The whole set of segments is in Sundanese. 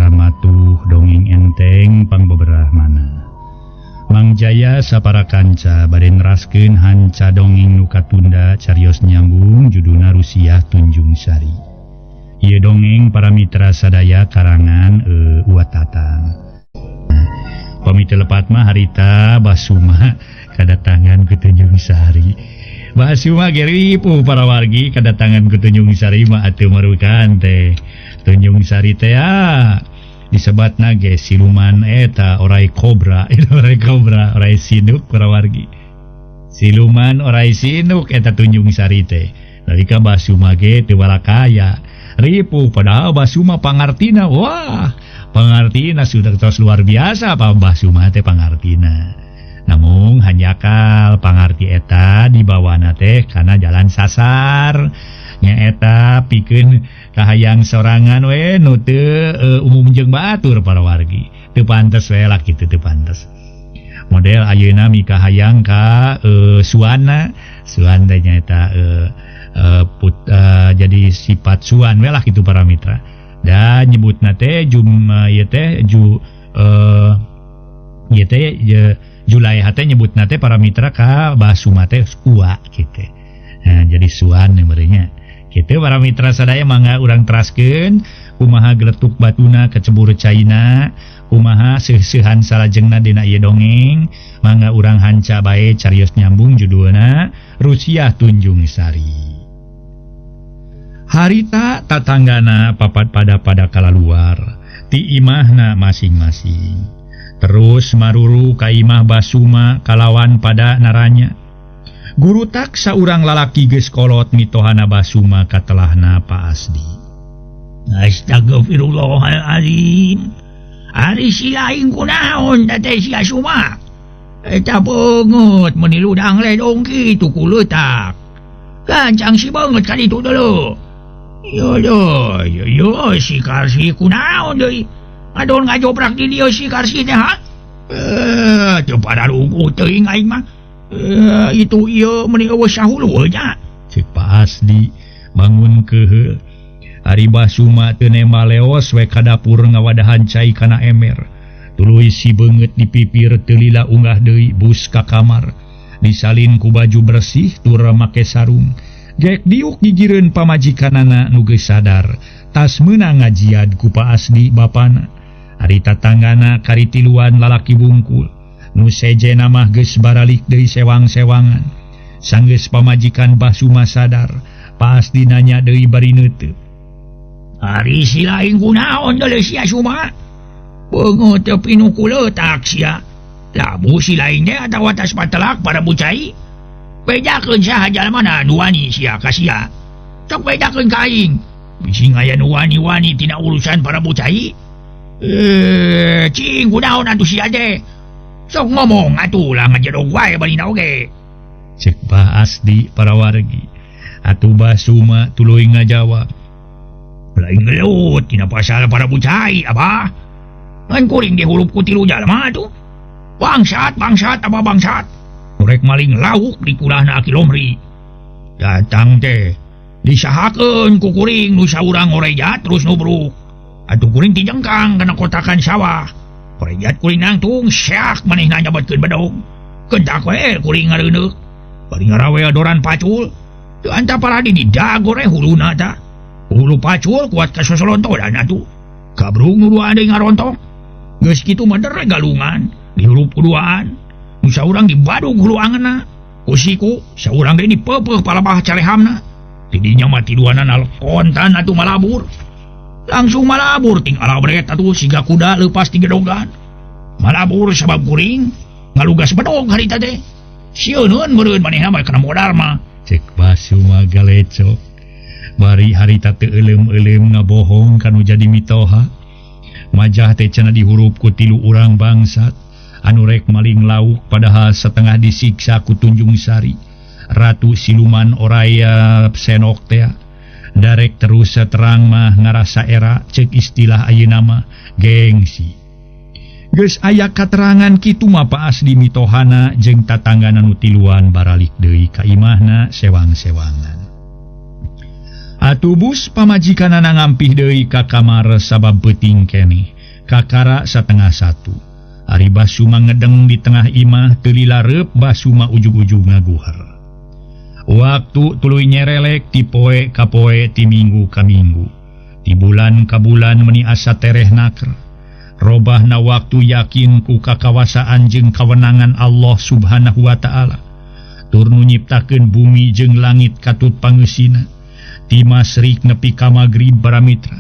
Ramatuh dongeng enteng pangbeberah mana. Mang Jaya sapara kanca bade neraskeun hanca dongeng nu katunda carios nyambung judulna Rusiah Tunjung Sari. Ieu dongeng para mitra sadaya karangan Uwatatang. Pamiti lepat mah harita Basuma kadatangan ke Tunjung Sari. Basuma geripu para wargi kadatangan ke Tunjung Sari mah atuh marukan teh. Tunjung Sari teh disebatna ge siluman eta orai kobra, orai sinuk para wargi. Siluman orai sinuk eta Tunjung Sari teh. Nalika Basuma ge teu walakaya. Ripu padahal Basuma pangartina, wah, pangartina sudah terus luar biasa apa Basuma teh pangartina. Namun hanyakal pangarti eta dibawana teh kana jalan sasar. Nyaeta pikeun kahayang sorangan we nu teu umum jeung batur para wargi. Teu pantes we lah kitu teu pantes. Model ayeuna mika hayang ka suana teh nyaeta jadi sifat suan we lah kitu para mitra. Dan nyebutna teh Julaiha teh nyebutna teh para mitra ka Basuma teh ua kitu. Nah, jadi suan nemerinya. Kitu para mitra sadaya mangga urang teraskeun kumaha geletuk batuna kecebur caina, kumaha seuh-seuhan salajengna dina ieu dongeng, mangga urang hanca bae carios nyambung judulna Rusiah Tunjung Sari. Harita tatanggana papat pada kalaluar ti imahna masing-masing. Terus maruru ka imah Basuma kalawan pada naranya. Guru tak saurang lalaki geus kolot mitohana Basuma katelahna Pa Asdi. Astagfirullahaladzim. Ari si lain kunaon teh si Asuma. Eta beungeut mun diludang ledong kitu ku leutak. Gancang si beungeut ka ditu deuleu. Yo si Karsi kunaon deui. Adon ngajobrak di dieu si Karsi teh ha? Teu pada lugu teuing aing mah. Itu ieu meuni eueuh sahulu nya. Cek Pa Asdi bangun keheul. Ari Basuma teu nemba leos we ka dapur ngawadahan cai kana ember. Tuluy si beungeut dipipir teu lila unggah deui bus ka kamar. Disalin ku baju bersih tur make sarung. Gek diuk gigireun pamajikanana nu geus sadar tas meunang ngajiad ku Pa Asdi bapana. Ari tatanggana karitiluan lalaki bungkul. Nu sejena mah geus baralik deui sewang-sewangan. Sanggeus pamajikan Basuma sadar, Pa Asdi nanya deui bari neuteup. Ari si lain kunaon deuleu si Asuma? Beungeut teu pinu ku leutak sia. Labu si lain teh atawa tas patelak pada bucai. Bedakeun saha jalmana nu wani sia ka sia. Sok bedakeun ka aing. Bisi aya nu wani-wani tina urusan para bucai. Cing kunaon atuh sia teh? Sok ngomong atuh lah ngajedog wae balina oge. Cek Pa Asdi para wargi. Atuh Basuma tuluy ngajawab. Lain gelut tina pasal para bucai abah. Ngan kuring di hulup ku tilu jalma atuh. Bangsat apa bangsat. Murek maling lauk di kulahna Aki Lomri. Datang teh disahakeun ku kuring nu saurang oreja terus nubruk. Atuh kuring tijengkang kana kotakan sawah. Korejat kuring nangtung syak manehna nyabetkeun bedog. Kentak we kuring ngareuneuh. Bari ngarawe adoran pacul. Teu anta paradi di dagore huluna ta. Hulu pacul kuat ka sosolontodan atuh. Kabrung nu duaan deui ngarontok. Geus kitu mah derek galungan dihirup kuduaan. Nu saurang di badug huluangeunna. Kusiku saurang deui dipeupeuk palabah calehamna. Tidinya mah tiduanan kontan atuh malabur. Langsung malabur ting alabret atuh siga kuda leupas ti gedogan. Malabur sabab kuring ngalugas bedog harita teh. Sieuneun meureun manehna mah kana modal mah. Cek Basuma galecok. Bari harita teu euleum-euleum ngabohong kanu jadi mitoha. Majah teh cenah dihurup ku tilu urang bangsat anu rek maling lauk padahal setengah disiksa ku Tunjung Sari. Ratu siluman oraya senok teh. Darek terus terang mah ngarasa era cek istilah ayeuna mah gengsi. Geus aya katerangan kitu mah Pa Asdi mitohana jeung tatanggana nu tiluan baralik deui ka imahna sewang-sewangan. Atubus pamajikanana ngampih deui ka kamar sabab peuting keneh. Kakara satengah 1. Ari Basuma ngedeng di tengah imah teu lilareup Basuma ujug-ujug ngaguher. Waktu tuluy nyerelek ti poe ka poe ti minggu ka minggu. Ti bulan ka bulan meuni asa tereh naker. Robahna waktu yakin ku kakawasaan jeung kawenangan Allah Subhanahu wa taala. Tur nu nyiptakeun bumi jeung langit katut pangeusina. Ti masrik nepi ka magrib baramitra.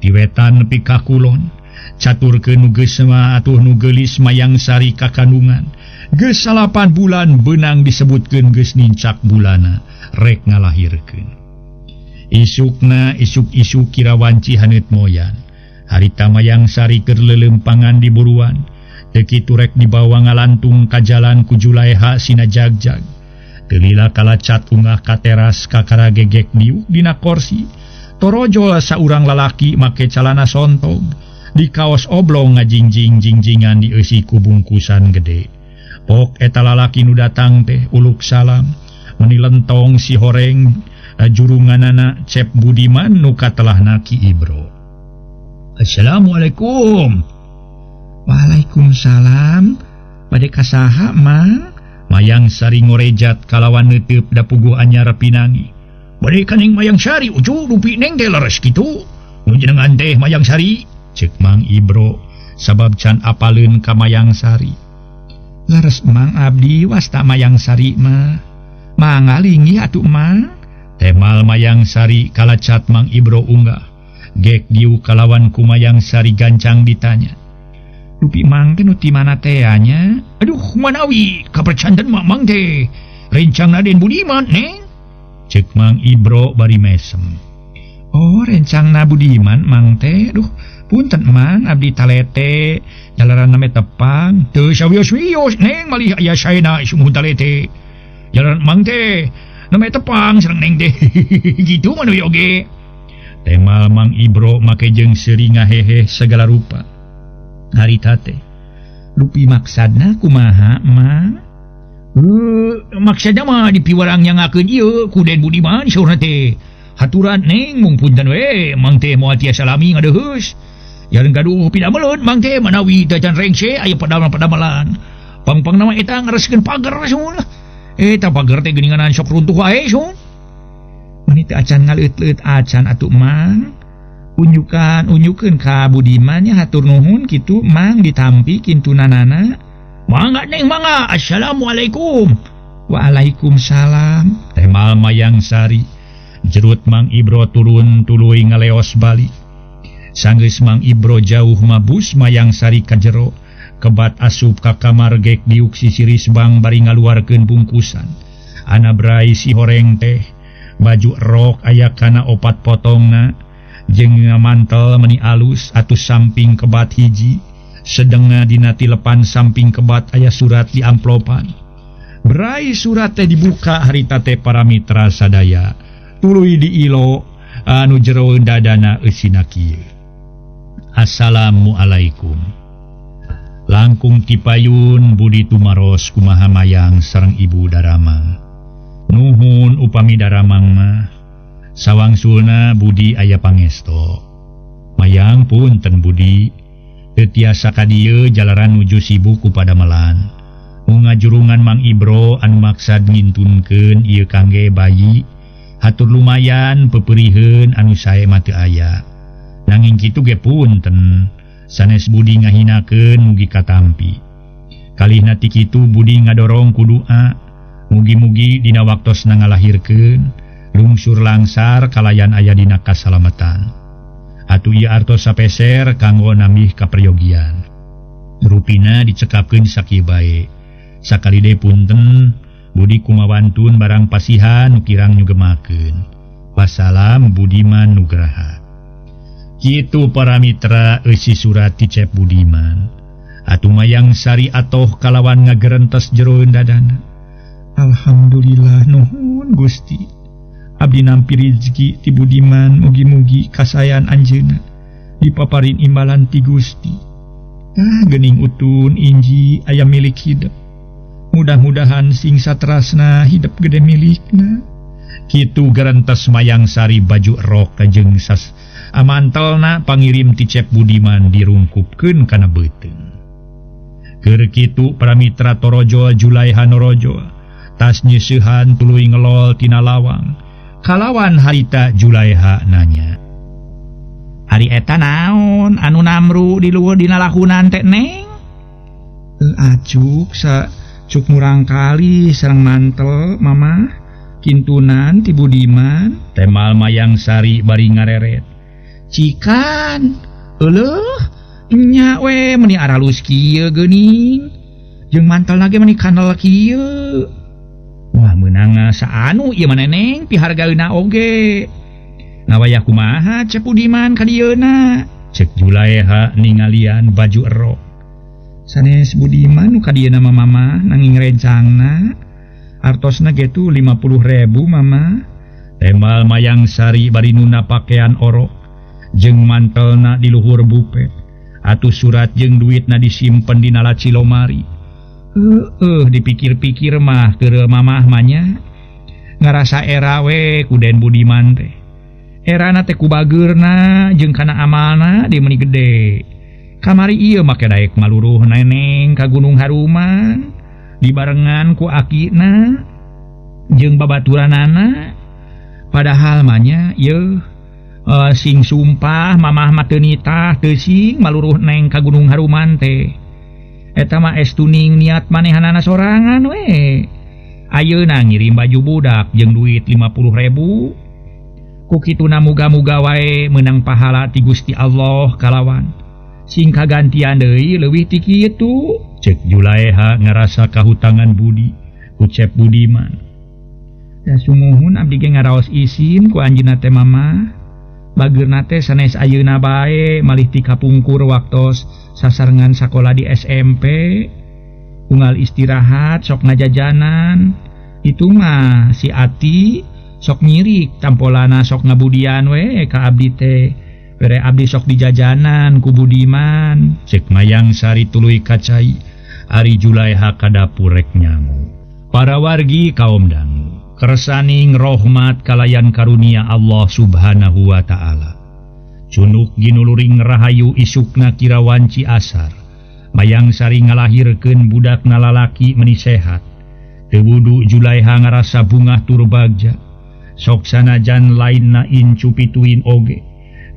Ti wetan nepi ka kulon. Caturkeun nu geus mah atuh nu geulis mayang sari ka kandungan. Geus 8 bulan beunang disebutkeun geus nincak bulana rek ngalahirkeun. Isukna isuk-isuk kirawanci haneut moyan. Harita mayang sari keur leuleumpangan di buruan. Teu kitu rek dibawa ngalantung ka jalan ku Julaiha sina jagjag. Teu lila kalacat unggah ka teras kakara gegek diuk dina kursi. Torojol saurang lalaki make calana sontog. Di kaos oblong ngajingjing-jingjingan di eusi ku bungkusan gede. Pok eta lalaki nu datang teh uluk salam. Meuni lentong si horeng jurunganana Cep Budiman nu katelahna Ki Ibro. Assalamualaikum. Waalaikumsalam. Bade kasaha mah? Mayang sari ngorejat kalawan neuteup da puguh anyar pinangi. Bade kaning Mayang Sari ujug dupi neng teh leres kitu. Nu jenengan teh Mayang Sari, ceuk Mang Ibro sabab can apaleun ka Mayang Sari. Leres Mang abdi wasta Mayang Sari mah. Mangalingi atuh Mang. Temal Mayang Sari kalacat Mang Ibro unggah. Gek diu kalawan ku Mayang Sari gancang ditanya. Dupi Mang teh nu ti mana teh nya? Aduh manawi kapercanten Mang teh. Rencangna Den Budiman neng. Ceuk Mang Ibro bari mesem. Oh rencangna Budiman Mang teh. Duh punten Mang abdi talete. Jalaran name tepang. Teu sawios-wios neng malih aya saena sumuhun talete. Jalaran Mang teh name tepang sareng neng teh. Gitu manu oge. Temal Mang Ibro make jeung seuri ngahehe segala rupa. Harita teh. Dupi maksadna kumaha Mang? Maksadna mah dipiwarang nyangakeun ieu ku Den Budiman saurna teh. Haturan neng mung punten we Mang teh moal tiasa lami ngadeheus. Jareun gaduh pidameleun Mang teh manawi teu can rengse aya padamelan. Pang-pang nama eta ngareskeun pager sun. Eta pager teh geuninganan sok runtuh wae sun. Mani teu acan ngaleut-leut acan atuh Mang. Unyukeun ka Budiman nya hatur nuhun kitu Mang ditampi kintunanana. Mangga neng mangga. Assalamualaikum. Waalaikumsalam. Temal Mayang Sari. Jerut Mang Ibro turun tuluy ngaleos bali. Sanggeus Mang Ibro jauh mabus Mayang Sari ka jero. Kebat asup ka kamar gek diuk sisiris bang bari ngaluarkeun bungkusan. Ana brai si horeng teh. Baju rok aya kana 4 potongna. Jeung mantel meuni alus atus samping kebat hiji. Sedengna dina tilepan samping kebat aya surat di amplopan. Brai surat teh dibuka harita teh para mitra sadaya. Tuluy diilo anu jero dadana eusina kieu. Assalamualaikum. Langkung ti payun budi tumaros kumaha Mayang sareng Ibu Daramang. Nuhun upami Daramang mah sawangsulna budi aya pangesto. Mayang punten budi teu tiasa ka dieu jalaran nuju sibuk ku padamelan. Nu ngajurungan Mang Ibro anu maksad ngintunkeun ieu kangge bayi. Hatur lumayan pepeuriheun anu sae mah teu aya. Nanging kitu ge punten sanes budi ngahinakeun mugi katampi. Kalihna ti kitu budi ngadorong ku doa. Mugi-mugi dina waktosna ngalahirkeun lungsur langsar kalayan aya dina kasalamatan. Atuh ieu artos sapeser kanggo nambih kaprayogian. Rupina dicekapkeun sakieu bae. Sakali deui punten budi kumawantun barang pasihan nu kirang nyugemakeun. Wassalam Budiman Nugraha. Kitu para mitra eusi surat ti Cep Budiman. Atuh Mayang Sari atoh kalawan ngagerentes jeroeun dadana. Alhamdulillah nuhun Gusti. Abdi nampi rezeki ti Budiman mugi-mugi kasayan anjeunna dipaparin imbalan ti Gusti. Geuning utun inji aya milik hidup. Mudah-mudahan sing satrasna hidup gede milikna. Kitu gerentes mayang sari baju rok kajeng sas amantelna pangirim ti Cep Budiman dirungkupkeun kana beuteung. Keur kitu pramitra Torojo Julaiha Norojo tas nyeusehan tuluy ngelol tina lawang. Kalawan harita Julaiha nanya, "Hari eta naon anu namru di luhur dina lahunan teh Neng?" "Acuk sa cuk murang kali sareng mantel Mama. Kintunan ti Budiman," temal mayang sari bari ngareret. "Cikan, euleuh nya we meuni aralus kieu geuning. Jeung mantelna ge meuni kanel kieu. Wah meunang saanu ieu maneneng pihargaeuna oge. Ngawayah kumaha Cep Budiman ka dieuna?" Cek Julaiha ningalian baju erok. "Sanes Budiman nu ka dieuna Mama nanging rencangna artosna gitu 50.000 Mama." Temal mayang sari bari nuna pakaian orok jeung mantelna di luhur bupet. Atuh surat jeung duitna disimpen dina laci lomari. Dipikir-pikir mah keur Mamah manya ngarasa era we ku Den Budiman teh. Erana teh ku bageurna jeung kana amalna di meuni gede. Kamari ieu make daek maluruh neneng ka Gunung Haruman dibarengan ku akina jeung babaturanana. Padahal manya yeuh sing sumpah Mamah mah teu nitah teu sing maluruh neng ka Gunung Haruman teh. Eta mah estuning niat manehanana sorangan we. Ayeuna ngirim baju budak jeung duit 50.000. Ku kituna muga-muga wae meunang pahala ti Gusti Allah kalawan sing kagantian deui leuwih ti kitu." Cek Julaiha ngarasa kahutangan budi ku Cep Budiman. "Da sumuhun abdi ge ngaraos isin ku anjeunna teh Mamah. Bageurna teh sanes ayeuna bae malih ti kapungkur waktos sasarengan sakola di SMP. Unggal istirahat sok ngajajanan. Itu mah si Ati sok nyirik tampolana sok ngabudian we ka abdi teh. Bere abdi sok dijajanan ku Budiman." Cek mayang sari tuluy kacai ari Julaiha ka dapur rek nyangu. Para wargi kaum dangu kersaning rahmat kalayan karunia Allah Subhanahu wa Ta'ala. Cunuk ginuluring rahayu isukna kirawanci asar. Mayang sari ngalahirkeun budakna lalaki meuni sehat. Teu wudu Julaiha ngarasa bungah tur bagja. Sok sanajan lainna incu pituin oge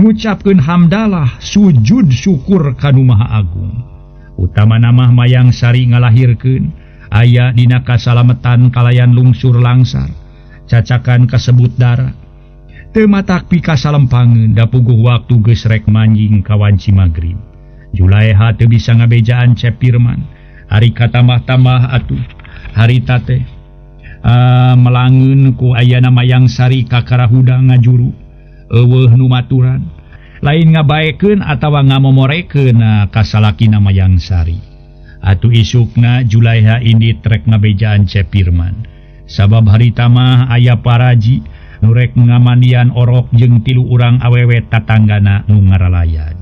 ngucapkeun hamdalah sujud syukur kanu Maha Agung. Utama namah mayang sari ngalahirkeun aya dina kasalametan kalayan lungsur langsar cacakan kasebut darah. Teu matak pi kasalempangeun da puguh waktu geus rek manjing kawanci magrib. Julaiha teu bisa ngabejaan Cep Pirman. Ari katambah-tambah atuh harita teh melangeun ku ayana mayang sari ka karahuda ngajuru eueuh nu maturan lain ngabaekeun atawa ngamomorekeun kasalakina mayang sari. Atuh isukna Julaiha indit rek ngabejaan Cep Pirman sabab harita mah aya paraji nu rek ngamandian orok jeung 3 urang awewe tatanggana nu ngaralayad.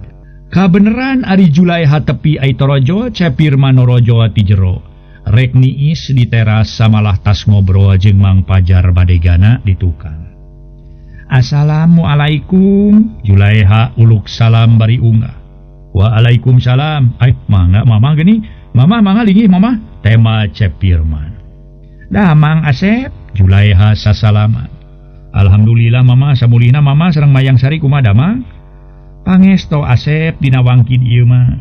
Kabeneran ari Julaiha tepi ai Torojo Cep Pirman norojo ti jero rek niis di teras samalah tas ngobrol jeung Mang Pajar badegana di tukang. "Assalamualaikum." Julaiha uluk salam bari unggah. "Waalaikumsalam." Mangga Mama geuning. "Mama mangga linggih Mama." Tema Cep Pirman. "Dah Mang Asep." Julaiha sasalaman. "Alhamdulillah Mama samulina Mama sareng mayang sari kumaha Mang?" "Pangesto Asep dina wangkin ieu mah.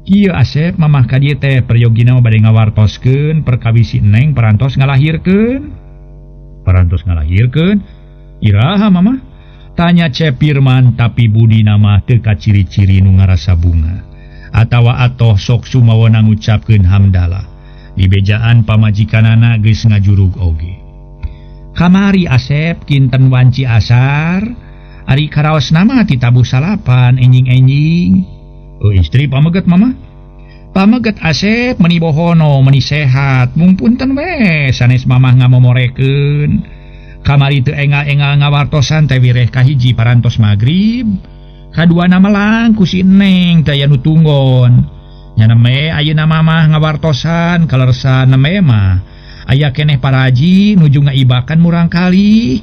Kieu Asep Mamah ka dieu teh periogina bade ngawartoskeun perkawisi Neng parantos ngalahirkeun." "Parantos ngalahirkeun? Iraha Mama?" tanya Cep Pirman tapi budina mah teu kaciri-ciri nu ngarasa bunga atawa atoh sok sumawana ngucapkeun hamdalah. Di bejaan pamajikanana geus ngajurug oge. "Kamari Asep kinten wanci asar. Ari karaos nama ti tabuh salapan enjing-enjing." "Istri pameget Mama?" "Pameget Asep meuni bohono meuni sehat mungpunten we sanes Mamah ngamomorekeun. Kamari teu engal-engal ngawartosan teh wireh kahiji parantos magrib. Kaduana melang ku si Neng teh aya nu tunggon. Nya neme ayeuna Mamah ngawartosan kalersan neme mah aya keneh paraji nuju ngaibakan murang kali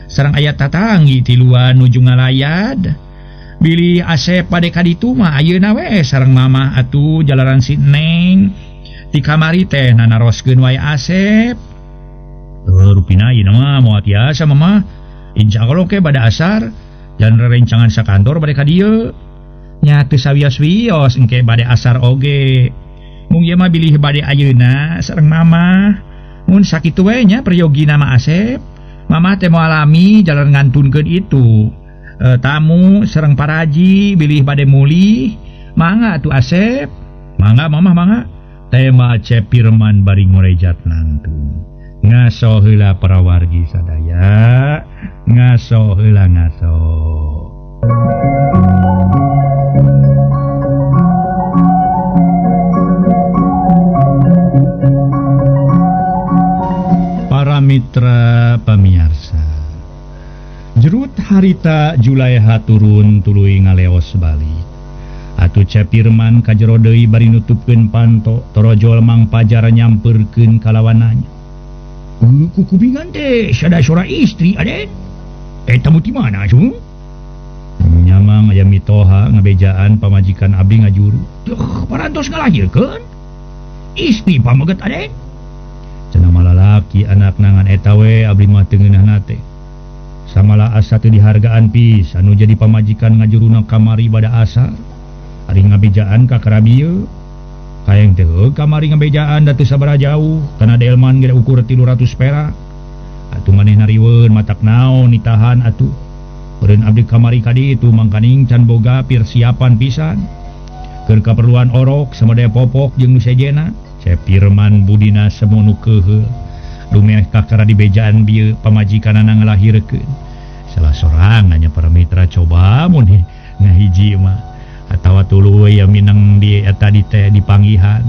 sareng aya tatanggi tiluan nuju ngalayad bilih Asep pade kaditu mah ayeuna we sareng mama atuh jalaran si Neng di kamari teh nanaroskeun wae Asep. Rupina ieu mah moal tiasa mama insyaallah ke bada asar jangan rerencangan sakantor bade ka dieu nya teu sawios-wios engke bade asar oge mung ieu mah bilih bade ayeuna sareng mama mun sakitu we nya priyogina mah Asep mama teh moal alami jalan ngantunkeun itu tamu sareng paraji bilih bade mulih mangga atuh Asep mangga mama mangga tema Cepirman bari ngorejat nangtung ngaso heula para wargi sadaya ngaso heula ngaso. Para mitra pamiarsa jerut harita Julaiha turun tuluy ngaleos balik atuh Cepirman kajero deui bari nutupkeun panto torojol Mang Pajar nyamperkeun kalawananya. Kukubingan teh sada sora istri aden eta mu ti mana asuh nyamang aya mitoha ngabejaan pamajikan abdi ngajuru parantos ngalahirkeun istri pameget aden cenah malalaki anak nangan eta we abdi mah teu ngeunahna teh samala asa teu dihargaan pisan anu jadi pamajikan ngajuruna kamari bada asar ari ngabejaan ka karabieu kaeng teh kamari ngabejaan da teu sabaraha jauh kana delman ge ukur 300 perak atuh maneh nariweun matak naon nitahan atuh eureun abdi kamari ka ditu mangkaning can boga persiapan pisan keur kaperluan orok samadaya popok jeung nu sejena Cepirman budina semono keheul lumeneh kakara di bejaan bieu pamajikanana ngalahirkeun salah sorangan nya para mitra coba mun ngahiji mah atawa tuluy ya minang di eta di teh dipanggihan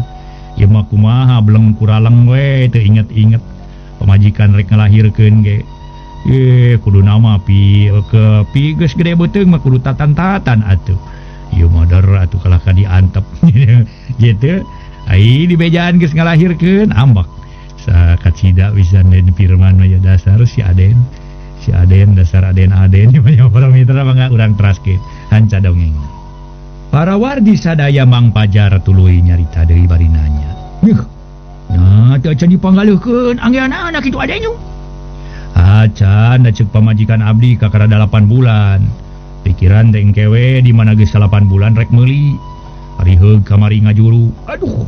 ieu mah kumaha beleng kuraleng we teu inget-inget pamajikan rek ngalahirkeun ge kudu nama pi geus gede beuteung mah kudu tatan-tatan atuh ieu mah der atuh kalah ka diantep gitu ai di bejaan geus ngalahirkeun ambak sakacida wisan den Pirman mah dasar si Aden dasar Aden nya para mitra mangga urang teraskeun hanca dongeng. Para wargi sadaya Mang Pajar tuluy nyarita deui bari nanya. Nah, teu can dipanggaleuhkeun anggeana anak kitu adenyu. Acan da ceuk pamajikan abdi kakara 8 bulan. Pikiran teh engkewe di mana geus 8 bulan rek meuli. Ari heug kamari ngajuru. Aduh.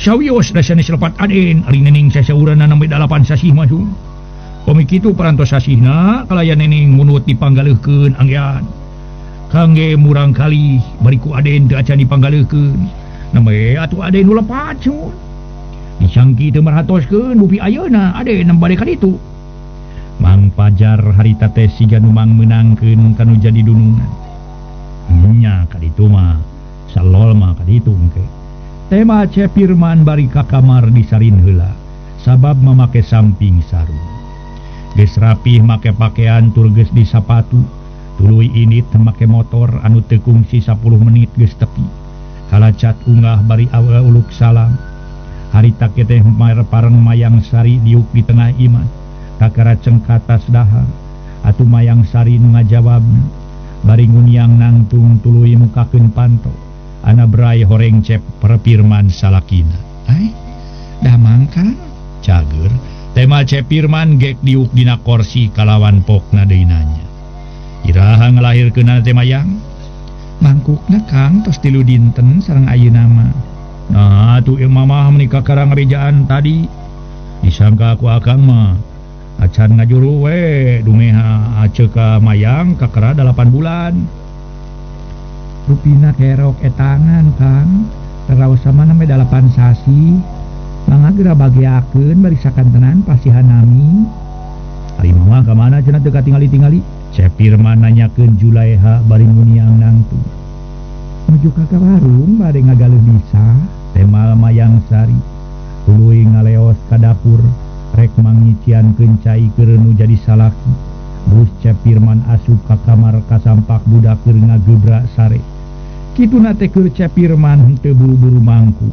Sawios da sanes lepat aden ari nening sasaurana nembe 8 sasih mah. Komi kitu parantos sasihna kalayan nening munut dipanggaleuhkeun anggean. Kangge murang kali bariku aden teu acan dipanggaleuhkeun nembe atuh aden nu lepat sun disangki teu marhatoskeun bupi ayeuna aden nem bade ka ditu. Mang Pajar harita teh siga nu mangmeunangkeun kanu jadi dunungan nya ka ditu mah salol mah ka ditu engke tema Cepirman bari ka kamar disarin heula sabab mamake samping sarung geus rapih make pakean tur geus di sapatu tuluy init make motor anu teu kungsi 10 menit geus tepi kalacat unggah bari uluk salam harita teh pareng Mayang Sari diuk di tengah iman kakara cengkatas dahar atuh Mayang Sari nu ngajawabna bari nguniang nangtung tuluy mukakeun panto ana berai horeng Cep Pirman salakina ai da mangka cager tema Cepirman gek diuk dina kursi kalawan pokna deui nanya. Iraha ngelahirkeun teh Mayang mangkukna Kang tos 3 dinten sareng ayeuna mah nah atuh ieu mamah menikah karang ngabejaan tadi disangka aku akang mah acan ngajuru we dumeha aceuk ka Mayang kakara 8 bulan rupina kerok etangan Kang teraos sama nambe 8 sasi mangga geura bagiakeun bari sakantenan pasihan nami ari mamah ka mana cenah teu katingali-tingali Cepirman nanyakeun Julaiha bari nguniang nangtung. Nuju ka warung bade ngagaleuh bisa, temal Mayang Sari. Tuluy ngaleos ka dapur, rek mangiciankeun cai keur nu jadi salaki. Bus Cepirman asup ka kamar kasampak budak keur ngagebrak sare. Kituna teh keur Cepirman teu buru-buru mangku.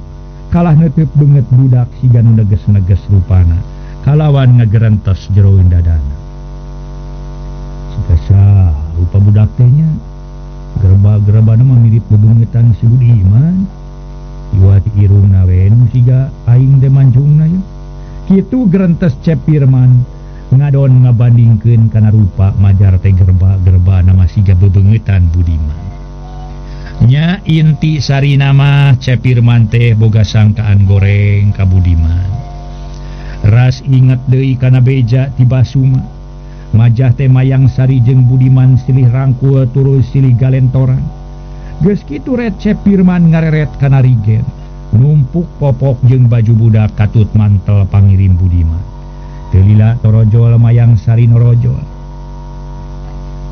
Kalah neuteuk beungeut budak siga nu neges-neges rupana. kalawan ngagerentos jero dadana. Sikasa rupa budak teh nya gerba-gerbana mah mirip bebengetan si Budiman. Iwati irungna we nu siga aing teh mancungna ye. Kitu gerentes Cepirman ngadon ngabandingkeun kana rupa majar teh gerba-gerbana mah siga bebengetan Budiman. Nya inti sarina mah Cepirman teh boga sangkaan goreng ka Budiman. Ras inget deui kana beja ti Basuma. Majah teh Mayang Sari jeung Budiman silih rangkul turus silih galentoran. Geus kitu red Cepirman ngareret kana rigen. Numpuk popok jeung baju budak katut mantel pangirim Budiman. Teu lila torojol Mayang Sari norojol.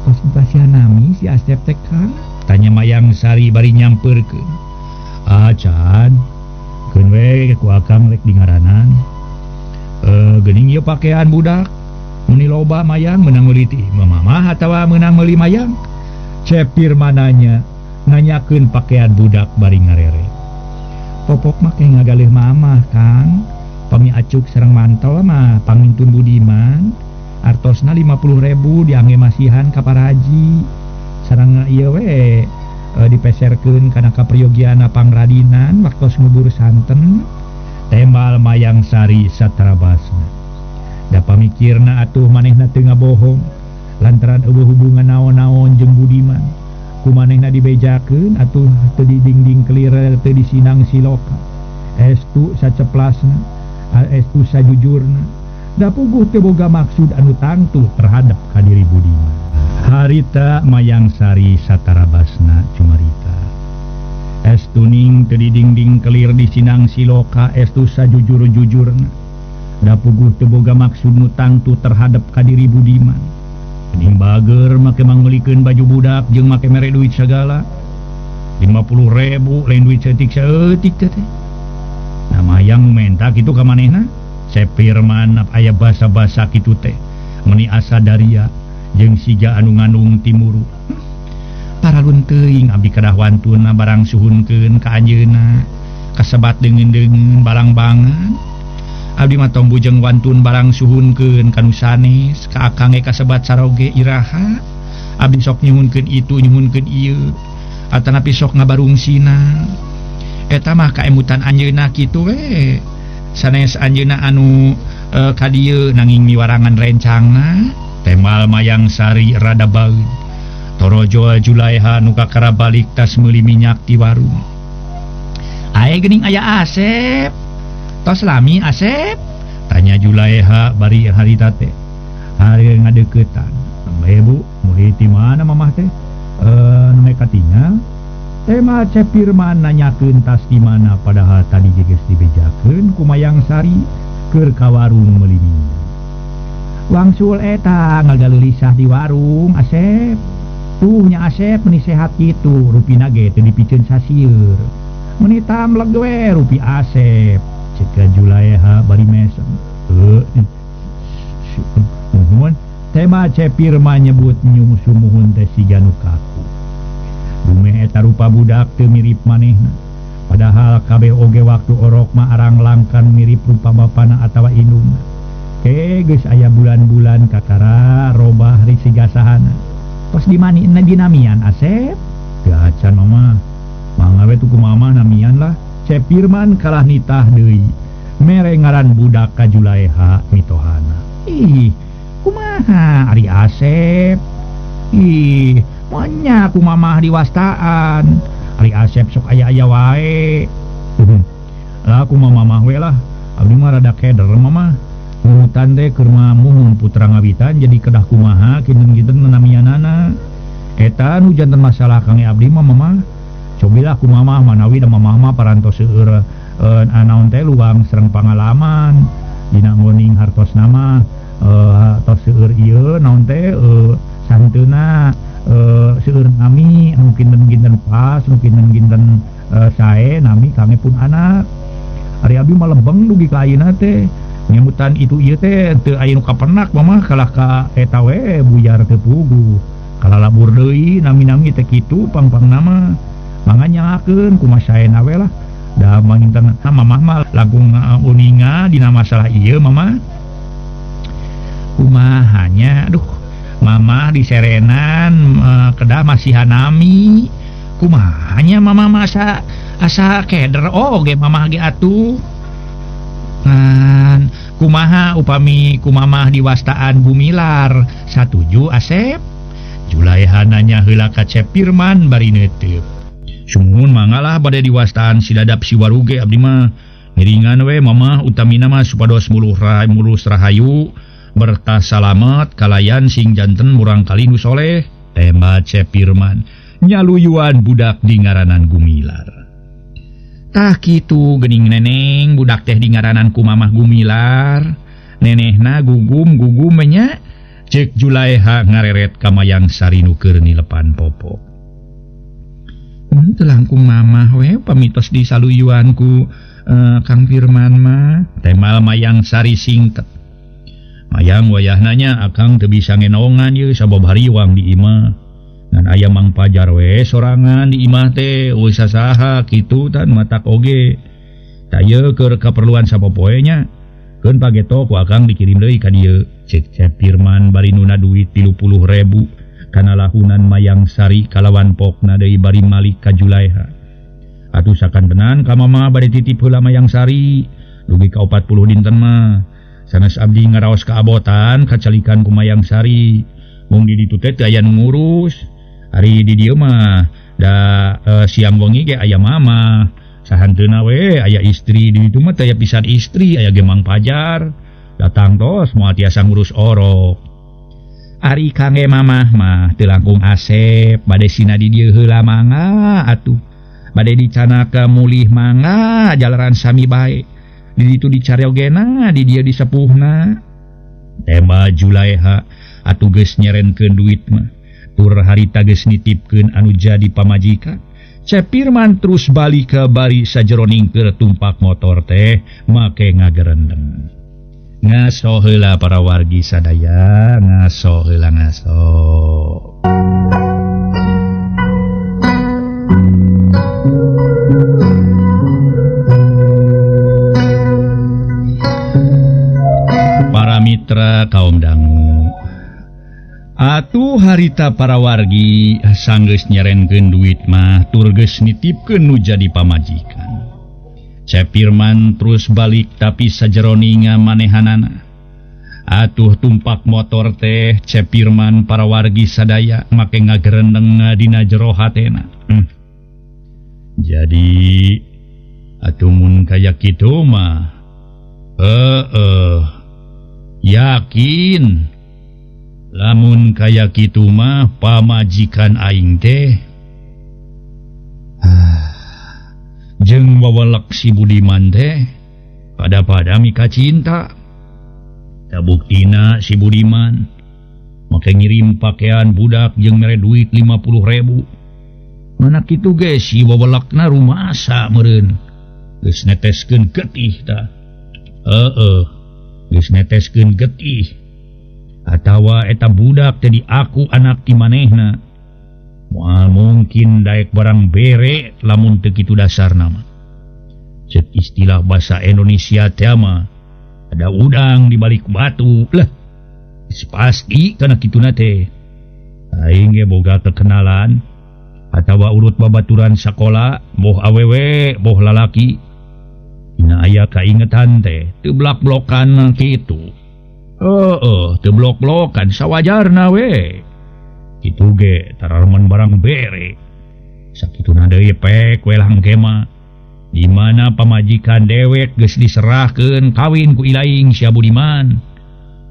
Konsultasian nami si Asep teh Kang? Tanya Mayang Sari bari nyampeurkeun. Can, keun we ku akang rek dingaranan. Geuning ieu pakean budak. Meni loba Mayang menang meuli ti mamah atawa menang meuli Mayang? Cepirman nanyakeun pakean budak bari ngarere. Popok make ngagalih mamah Kang. Pami acuk sareng mantel mah pangintun Budiman. Artosna 50.000 diangge masihan ka paraji. Sareng ieu we dipeserkeun kana kapriyogiana pangradinan waktos ngubur santen. Tembal Mayang Sari satarabasna. Da pamikirna atuh manehna teu ngabohong lantaran eueuh hubungan naon-naon jeung Budiman. Kumanehna dibejakeun atuh teu didingding kelir teu disinang siloka. Estu saceplasna, estu sajujurna. Da puguh teu boga maksud anu tangtuh terhadap ka diri Budiman. Harita Mayang Sari satarabasna cumarita. Estu ning teu didingding kelir disinang siloka, estu sajujur-jujurna. Da puguh teu boga maksud nu tangtuh terhadap ka diri Budiman. Ning bager make manggulikeun baju budak jeung make mere duit sagala. 50.000 lain duit setik saeutik teh. Nah Mayang menta kitu ka manehna. Cepirman aya basa-basa kitu teh. Meni asa daria jeung siga anu ngandung timuru. Paralun teuing abdi kedah wantuna barang suhunkeun ka anjeunna. Kasebat deungeun-deungeun barang bangan. Abdi mah tong bujeng wantun barang suhunkeun kanu sanes ka akang kasebat saroge iraha. Abdi sok nyuhunkeun itu nyuhunkeun ieu atanapi sok ngabarungsina. Eta mah kaemutan anjeunna kitu we. Sanes anjeunna anu ka dieu nanging miwarangan rencangna. Tembal Mayang Sari rada baeud. Torojo Julaiha nu kakara balik tas meuli minyak di warung. Ae geuning aya Asep. Tos lami Asep? Tanya Julaiha bari harita teh. Hari ngadeuketan. Bu, murid di mana mamah teh? Name katingal. Tema Cepirman nanyakeun tas di mana padahal tadi geus dibejakeun ku Mayang Sari keur ka warung meuli minyak. Wangsul eta ngagalelisah di warung Asep. Tuh nya Asep meni sehat kitu, rupina ge teu dipikeun sasieur. Meni tamleg we rupi Asep. Ceka Julaiha bari mesem. Nuhun. Tema Cepirman nyebut nyumuh-sumuhun teh siga nu kaku. Dume eta rupa budak teu mirip manehna. Padahal kabeh oge waktu orok mah arang langkan mirip rupa bapana atawa indungna. Geus aya bulan-bulan kakara robah ri siga sahana. Tos dimaniinna dinamian Asep? Teu acan mama. Mangga we tuku mama namian lah. Cepirman kalah nitah deui. Mere ngaran budak ka Julaiha mitohana. Ih, kumaha ari Asep? Ih, monya ku mamah diwastaan. Ari Asep sok aya-aya wae. Lah ku mamah we lah. Abdi mah rada keder mamah. Mutan teh keur muhun putra ngawitan jadi kedah kumaha kinten-kinten namianana. Eta nu janten masalah kang abdi mah mamah. Cobilah ku mamah manawi da mamah mah parantos seueur anaon teh luang sareng pangalaman dina ngoning hartosna mah tos seueur ieu naon teh santeuna seueur nami mungkin kinten pas mungkin kinten sae nami kami pun anak. Ari abdi mah lembeng dugi ka ayeuna teh nyemutan itu ieu teh teu aya nu kapernak mamah kalah ka eta we buyar teu puguh. Kala labur deui nami-nami teh kitu pang-pangna mah. Mangga nyangakeun kumaha saena we lah. Da manginten mamah mah lagung uninga dina masalah ieu mamah. Kumahanya aduh mama di serenan kedah masih hanami kumahanya mama masa asa keder ge mama ge atuh ngan kumaha upami kumamah di wastaan Gumilar satuju Asep Julaihananya heula ka Cep Firman bari neuteup sumuhun mangalah bade di wastaan si dadap si waruge abdi mah ngiringan we mama utamina mah supados mulus rahayu bertah salamet kalayan sing janten murang kali nu soleh tema Cep Firman nyaluyuan budak di ngaranan Gumilar tah kitu geuning neneng budak teh di ngaranan ku mamah Gumilar nenehna gugum nya cek Julaiha ngareret ka Mayang Sari nu keur nilepan popok teu langkung mamah we pamitos di saluyuanku Kang Firman mah temal Mayang Sari singket Mayang wayahnanya akang teu bisa ngenongan ye sabab hariwang di imah ngan aya Mang Pajar we sorangan di imah teh euy sasaha kitu tan matak oge taya keur kaperluan sapopoe nya keun pageto ku akang dikirim deui ka dieu cek Cep Firman bari nuna duit 30.000 kana lahunan Mayang Sari kalawan pokna deui bari malik ka Julaiha atuh sakantenan ka mama bari titip heula Mayang Sari dugi ka 40 dinten mah sanes abdi ngaraos kaabotan kacalikan ku Mayang Sari mung di ditu teh aya nu ngurus ari di dieu mah da siang wengi ge aya mama sahanteuna we aya istri di ditu mah teh aya pisan istri aya ge Mang Pajar datang tos moal tiasa ngurus orok ari kangge mamah mah teu langkung Asep bade sina di dieu heula mangga atuh bade dicanaka mulih mangga jalaran sami bae di ditu dicareogena di dieu disepuhna tema Julaiha atuh geus nyerenkeun duit mah tur harita geus nitipkeun anu jadi pamajikan Cep Firman terus balik ke bari sajeroning keur tumpak motor teh make ngagerendeng ngaso heula para wargi sadaya ngaso heula ngaso para mitra kaum dangu atuh harita para wargi sanggeus nyerenkeun duit mah tur geus nitipkeun nu jadi pamajikan Cep Firman terus balik tapi sajeroninga manehanana atuh tumpak motor teh Cep Firman para wargi sadaya make ngagerendeng dina jero hatena jadi atuh mun kaya kitu mah yakin lamun kaya kitu mah pamajikan aing teh jeung wawelek si Budiman teh pada mika cinta tabuktina si Budiman make ngirim pakaian budak jeung mere duit 50.000 mana kitu ge si wawelekna rumasa meureun geus neteskeun getih tah geus neteskeun getih atawa eta budak tadi aku anak ti manehna moal mungkin daek barang bere lamun teu kitu dasarna mah cek istilah bahasa Indonesia teh mah ada udang di balik batu lah pasti kana kituna teh aing ge boga kekenalan atawa urut babaturan sakola boh awewe boh lalaki dina aya kaingetan teh teu blak-blokan kitu teu blok-blokan sawajarna we kitu ge tararemen barang bere sakituna deui pek we langke mah di mana pamajikan dewek geus diserahkeun kawin ku ilaing sia Budiman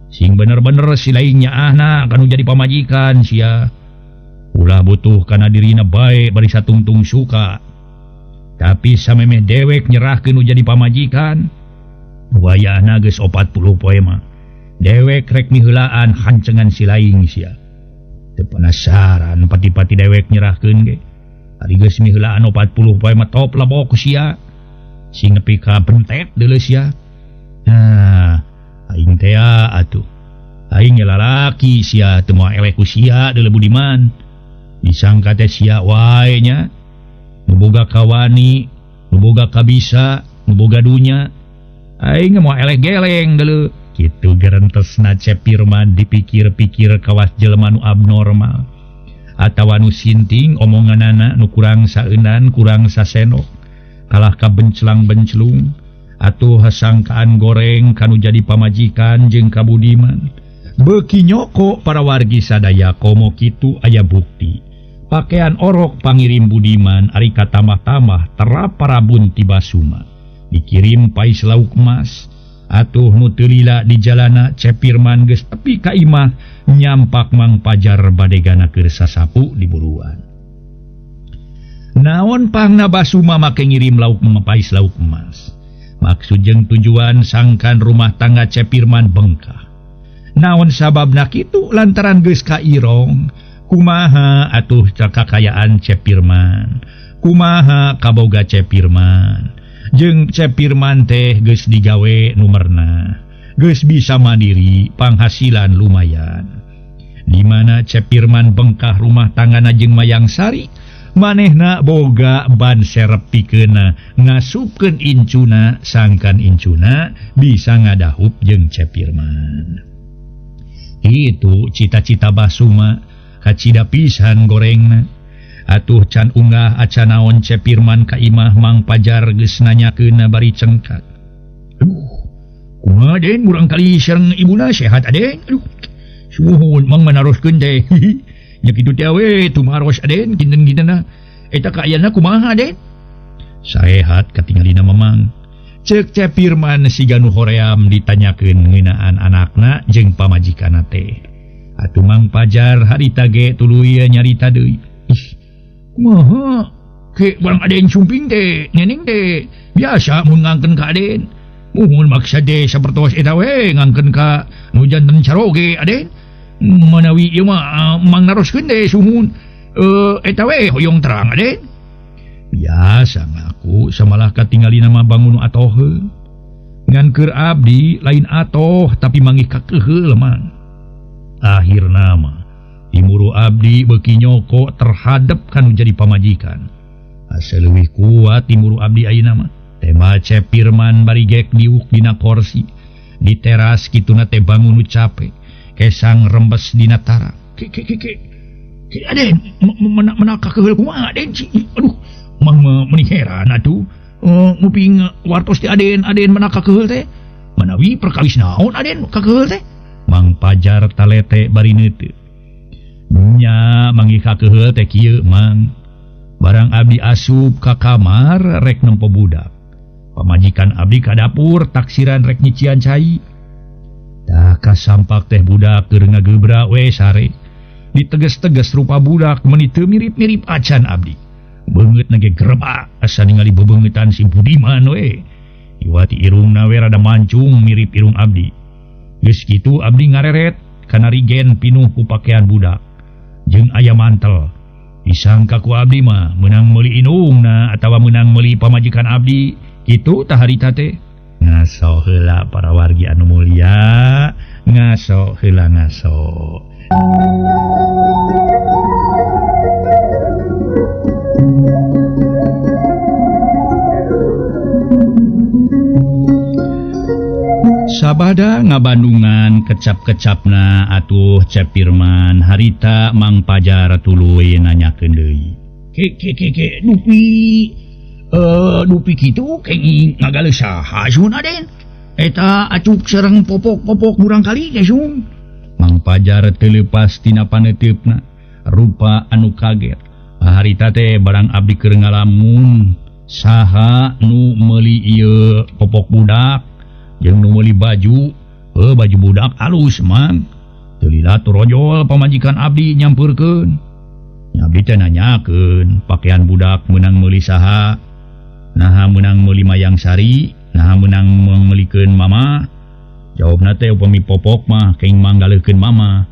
sing bener-bener si laing nyaahna kanu jadi pamajikan sia ulah butuh kana dirina bae bari satungtung suka tapi samemeh dewek nyerahkeun nu jadi pamajikan wayahna geus 40 poe mah dewek rek miheulaan hancengan si laing sia teu penasaran pati-pati dewek nyerahkeun ge ari geus miheulaan 40 poe mah top labok ku sia sing nepi ka bentet deuleu sia aing teh atuh aing lalaki sia teu moal eleh ku sia deuleu Budiman disangka teh sia wae nya nu boga kawani nu boga kabisa nu boga dunya aing moal eleh geleng deuleu kitu gerentesna Cepirman dipikir-pikir kawas jelema nu abnormal atawa nu sinting omonganana nu kurang saeunan kurang sasenok kalah kabencelang-bencelung atuh hasangkaan goreng kanu jadi pamajikan jeung kabudiman beuki nyoko para wargi sadaya komo kitu aya bukti pakaian orok pangirim budiman ari katamah-tamah terap parabun ti Basuma dikirim pais lauk emas atuh nu teu lila di jalana Cepirman geus tepi ka imah nyampak Mang Pajar bade ganakeun sasapu di buruan. Naon pangna Basuma make ngirim lauk pais lauk emas? Maksud jeung tujuan sangkan rumah tangga Cepirman bengkah. Naon sababna kitu lantaran geus kairong kumaha atuh kakayaan Cepirman, kumaha kaboga Cepirman. Jeung Cepirman teh geus digawe numerna geus bisa mandiri penghasilan lumayan di mana Cepirman bengkah rumah tanggana jeung Mayang Sari manehna boga ban serep pikeuna ngasupkeun incuna sangkan incuna bisa ngadahup jeung Cepirman itu cita-cita Basuma kacida pisan gorengna atuh can unggah acan naon Cepirman ka imah Mang Pajar geus nanyakeun bari cengkat. Kumaha Den urang kali sareng ibuna sehat Aden? Suhun Mang manaroskeun teh. Nya kitu teh we tumaros Aden kinten-kintenna. Eta kaayana kumaha Den? Saehat katingalina Mamang. Ceuk Cepirman siga nu hoream ditanyakeun ngeunaan anakna jeung pamajikanna teh. Atuh Mang Pajar harita ge tuluy nyarita deui. Kumaha ke barang Aden sumping teh neneng teh biasa mun ngangkeun ka Aden muhun maksa teh sapertos eta we ngangkeun ka nu janten caroge Aden manawi ieu mah Mang naroskeun teh suhun eta we hoyong terang Aden biasa ngaku samalah katingalina mah bangun atoh ngan keur abdi lain atoh tapi mangih kakeheul Mang akhirna mah timuru abdi beuki nyoko terhadap kanu jadi pamajikan asa leuwih kuat timuru abdi ayeuna mah tema Cepirman bari gek diuk dina kursi di teras kituna teh bangun nu cape kesang rembes dina tara ke Aden menaka keheul kumaha Aden aduh Mang meuni heran atuh nguping wartos ti Aden menaka keheul teh manawi perkawis naon Aden ka keheul teh Mang Pajar talete bari neuteu nya manggih ka keheul teh kieu Mang barang abdi asup ka kamar rek nempo budak pamajikan abdi ka dapur taksiran rek nyician cai tah kasampak teh budak keur ngagebra we sare diteges-teges rupa budak meuni teu mirip-mirip acan abdi beungeut na ge grebak asa ningali bebeungetan si Budiman we iwati irungna we rada mancung mirip irung abdi geus kitu abdi ngareret kana rigen pinuh ku pakaian budak jeung aya mantel disangka ku abdi mah meunang meuli inungna atawa meunang meuli pamajikan abdi kitu tah harita teh ngaso heula para wargi anu mulia ngaso heula ngaso sabada ngabandungan kecap-kecapna atuh Cepirman harita Mang Pajar tuluy nanyakeun deui ke dupi kitu kenging ngagaleus saha sun Aden eta acuk sareng popok-popok urang kali teh sun Mang Pajar teu leupas tina paneteupna rupa anu kaget harita teh barang abdi keur ngalamun saha nu meuli ieu popok budak jeung nu meuli baju baju budak alus Mang teu lila turojol pamajikan abdi nyampeurkeun abdi teh nanyakeun pakaian budak meunang meuli saha naha meunang meuli Mayang Sari naha meunang meulikeun mama jawabna teh upami popok mah keng manggaleukeun mama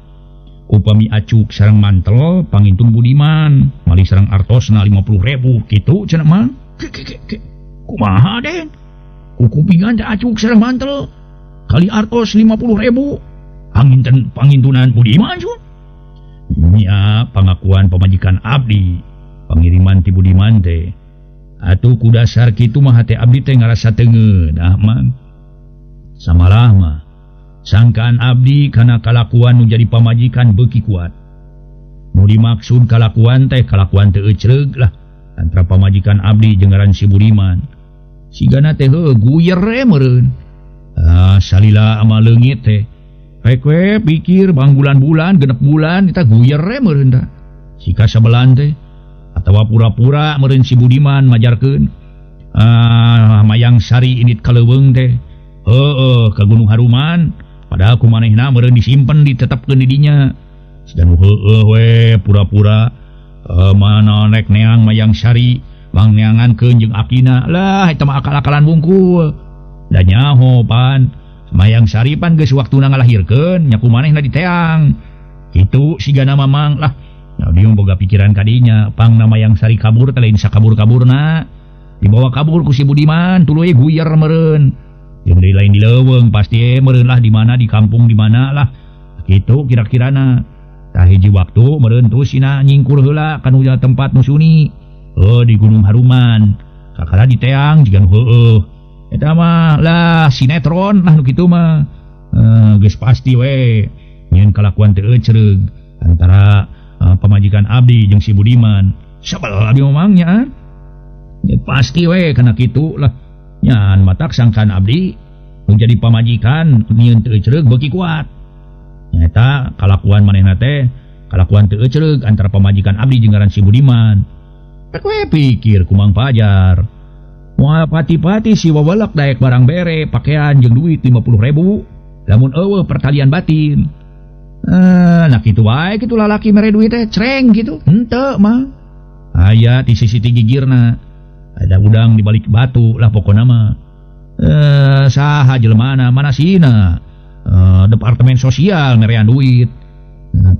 upami acuk sareng mantel pangintung Budiman malih sareng artosna 50.000 kitu cenah Mang kumaha Den kupingan teh acuk sareng mantel kali artos 50.000 pangintunan Budiman sun nya pangakuan pamajikan abdi pangiriman ti Budiman teh atuh ku dasar kitu mah hate abdi teh ngarasa teu ngeunah Mang samalah mah Sangkaan abdi kana kalakuan nu jadi pamajikan beuki kuat. Nu dimaksud kalakuan teh kalakuan teu ecreug lah antara pamajikan abdi jeung ngaran si Budiman. Sigana teh guyer meureun. Salila ama leungit teh. Rek we pikir bang bulan-bulan genep bulan eta guyer meureun da. Sika sabelan teh atawa pura-pura meureun si Budiman majarkeun Mayang Sari init kaleuweung teh. Ke Gunung Haruman. Padahal kumanehna meureun disimpen ditetepkeun di dinya. Sedang we pura-pura mana nek neang Mayang Sari bang neangankeun jeung akina. Lah eta mah akal-akalan wungkul. Da nyaho pan Mayang Sari pan geus waktuna ngalahirkeun nya kumanehna diteang. Kitu sigana mamang lah. Nah dia boga pikiran kadinya pangna Mayang Sari kabur teh lain sakabur-kaburna. Dibawa kabur ku si Budiman tuluy guyer meureun. Yang dari lain di leuweung pasti meureun lah di mana di kampung di mana lah. Kitu kira-kirana. Tah hiji waktu meureun tuh sina nyingkur heula ka nu tempat nu suni. Di Gunung Haruman. Kakara diteang jiga nu heueuh. Eta mah lah sinetron lah nu kitu mah. Geus pasti we nyeun kalakuan teu ecreug antara pamajikan abdi jeung si Budiman. Sabal abdi mamangnya. Ya pasti we kana kitu lah. Nyan matak sangkan abdi menjadi pamajikan nyieun teu ecreug beuki kuat. Nyata kalakuan manehna teh kalakuan teu ecreug antara pamajikan abdi jeung ngaran si Budiman. Rek we pikir kumang pajar. Moal pati-pati si wawelek daek barang bere, pakaian jeung duit 50.000 lamun eueuh pertalian batin. Nah kitu wae kitu lalaki mere duit teh creng kitu. Henteu mah. Aya di sisi gigirna. Ada udang di balik batu lah pokokna mah. Saha jelemana manasina. Departemen sosial merean duit.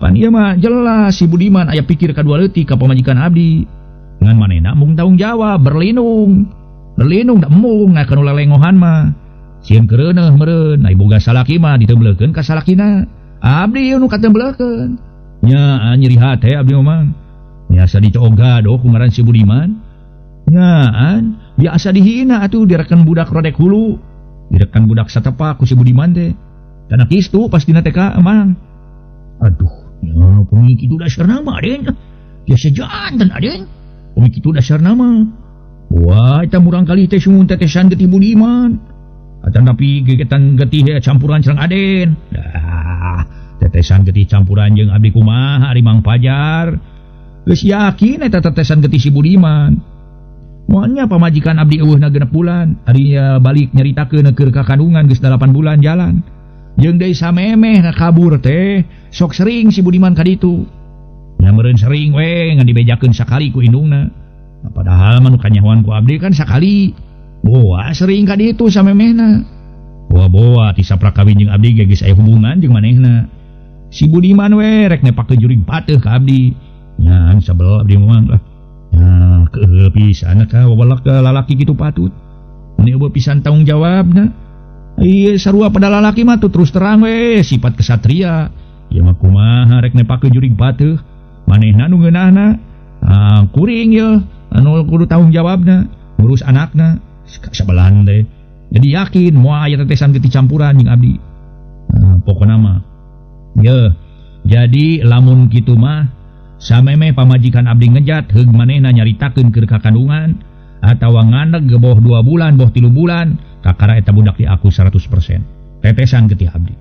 Pan ieu mah jelas si Budiman aya pikir kadua leutik ka pamajikan abdi. Ngan manehna mung tanggung jawab berlindung da embung ngakeun lelengohan mah. Sieun keureuneuh meureun ai boga salaki mah diteubleukeun ka salakina. Abdi nu kateubleukeun. Nya nyeri hate abdi mah. Biasa dicoga doh ku ngaran si Budiman. Nyaan, biasa dihina atuh direkan budak rodek hulu, direkan budak satepak ku si Budiman teh. Kana kistu pastina teh ka emang. Aduh, ya pemikitu dasarna mah aden. Biasa jantan aden. Pemikitu dasarna mah. Wah, eta murang kali teh sumun tetesan getih Budiman. Atan tapi gegetan getih campuran sareng aden. Dah, tetesan getih campuran jeung abdi kumaha ari Mang Pajar. Geus yakin eta tetesan getih si Budiman. Moalnya pamajikan abdi eueuhna genep bulan, ari balik nyaritakeun keur ka kandungan geus 8 bulan jalan. Jeung deui samemeh kabur teh, sok sering si Budiman ka ditu. Nya meureun sering we ngan dibejakeun sakali ku indungna. Padahal mah nu kanyahoan ku abdi kan sakali. Boa sering ka ditu samemehna. Boa-boa ti saprak kawin jeung abdi geus aya hubungan jeung manehna. Si Budiman we rek nepakeun jurig pateuh ka abdi. Nya sabel abdi mamang lah. Keueuh pisan ka wawelek lalaki kitu patut. Mun eueuh pisan tanggung jawabna. Ieu sarua pada lalaki mah tuh terus terang we sifat kesatria. Ieu mah kumaha rek nepakeun jurig pateuh. Manehna nu ngeunahna kuring ye anu kudu tanggung jawabna ngurus anakna sabelan teh. Jadi yakin moal aya tetesan getih campuran jeung abdi. Pokona mah ye jadi lamun kitu mah samemeh pamajikan abdi ngejat heug manehna nyaritakeun keur ka kandungan atawa ngandeg boh 2 bulan boh 3 bulan kakara eta budak diaku 100% tetesan getih abdi.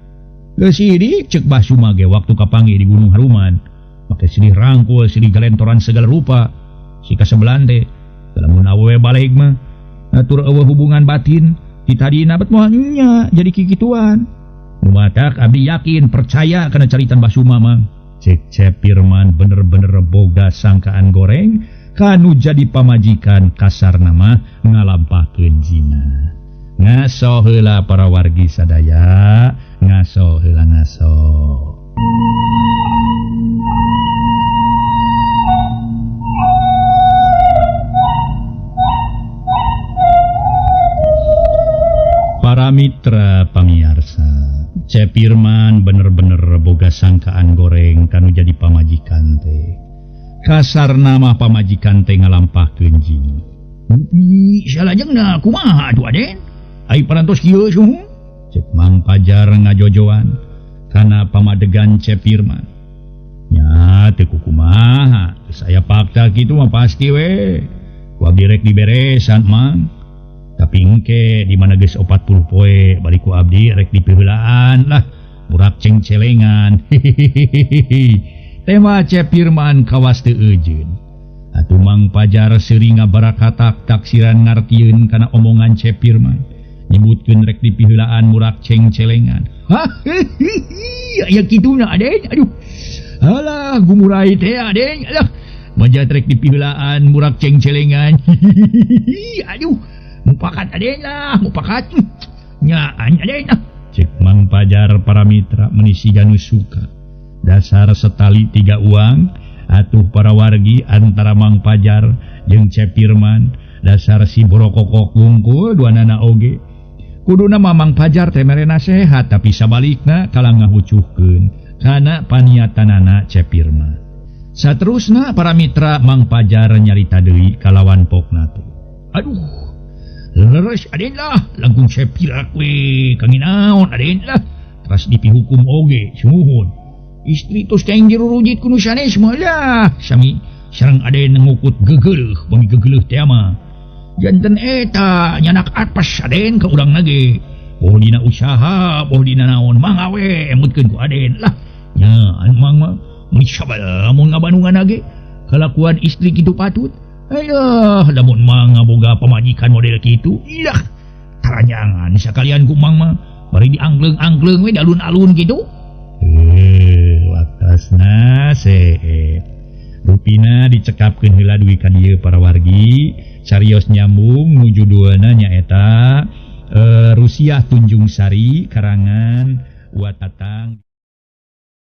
Geus sidik ceuk Basuma ge waktu kapanggih di Gunung Haruman make silih rangkul silih galentoran segala rupa si kasebelan teh lamun awewe balik mah atur eueuh hubungan batin ti tadina bet moal nya jadi kikituan. Lumatak abdi yakin percaya kana caritan Basuma mah. Cek Cepirman bener-bener boga sangkaan goreng kanu jadi pamajikan kasar nama ngalampahkeun zina. Ngaso heula para wargi sadaya, ngaso heula ngaso. Para mitra pamiarsa, Cepirman bener-bener boga sangkaan goreng kanu jadi pamajikan teh. Kasar nama pamajikan teh ngalampahkeun jin. Salajengna kumaha atuh Aden? Ai parantos kieu suhu? cek Mang Pajar ngajojoan karena pamadegan Cepirman. Ya teu kumaha, saya fakta gitu mah pasti we. Ku abdi rek diberesan Mang. Tapi engke di mana geus 40 poe bari ku abdi rek dipiheulaan lah, murak ceng-celengan. Tema Cepirman kawas teu eujeun. Atuh Mang Pajar seuring ngabarakatak taksiran ngartieun kana omongan Cepirman. Nyebutkeun rek dipiheulaan murak ceng-celengan. Hah? Aya kituna Aden. Aduh. Alah gumurai teh Aden. Alah. Majat rek dipiheulaan murak ceng-celengan. Aduh. Mupakat Aden lah, mupakat. Nyaan Aden lah. Cek Mang Pajar para mitra menisigan suka. Dasar setali 3 uang, atuh para wargi antara Mang Pajar jeung Cepirman, dasar si borokokok wungkul duanana oge. Kuduna Mang Pajar teh merena sehat tapi sabalikna kalang ngahucuhkeun kana paniatanana Cepirman. Saterusna para mitra Mang Pajar nyarita deui kalawan pokna teh. Aduh. Leres Aden lah, langkung Cepir we kanginaon Aden lah. Teras dipihukum oge, sumuhun. Istri tos teh dirurujit kudu sanes mah lah. Sami sareng Aden ngukut gegeleuh, bami gegeleuh teh mah. Janten eta nyanak atpas Aden ka urang nage. Boh dina usaha, boh dina naon mangga we emutkeun ku Aden lah. Nya mang mah mun sabala mun ngabandungan nage kalakuan istri kitu patut. Ayoh, lamun Mang ngaboga pamajikan model kitu, ilah taranyangan sakalian ku Mang mah bari diangleung-angleung we alun-alun gitu. Waktasna seep. Rupina dicekapkeun heula duwi ka dieu para wargi, carios nyambung nuju duana nyaeta Rusiah Tunjung Sari karangan Watatang.